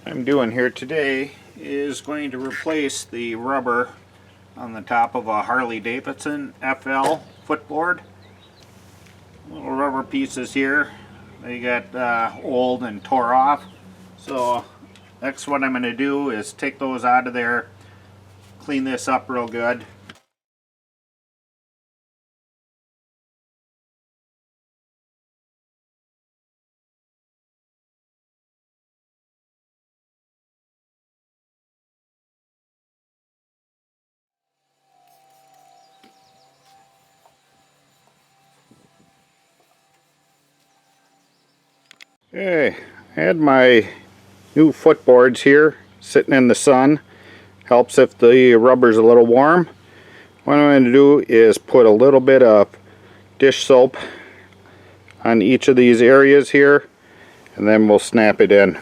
I'm doing here today is going to replace the rubber on the top of a Harley-Davidson FL footboard. Little rubber pieces here, they got old and tore off. So next what I'm going to do is take those out of there, clean this up real good. Okay, I had my new footboards here sitting in the sun. Helps if the rubber's a little warm. What I'm going to do is put a little bit of dish soap on each of these areas here, and then we'll snap it in.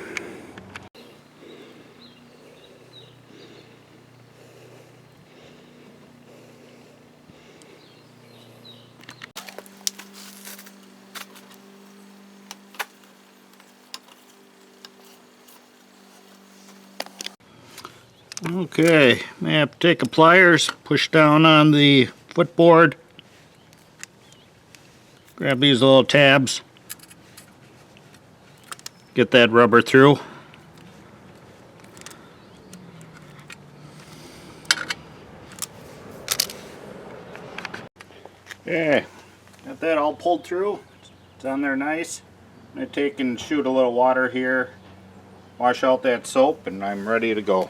Okay, I have to take a pliers, push down on the footboard, grab these little tabs, get that rubber through. Okay, got that all pulled through. It's on there nice. I'm going to take and shoot a little water here, wash out that soap, and I'm ready to go.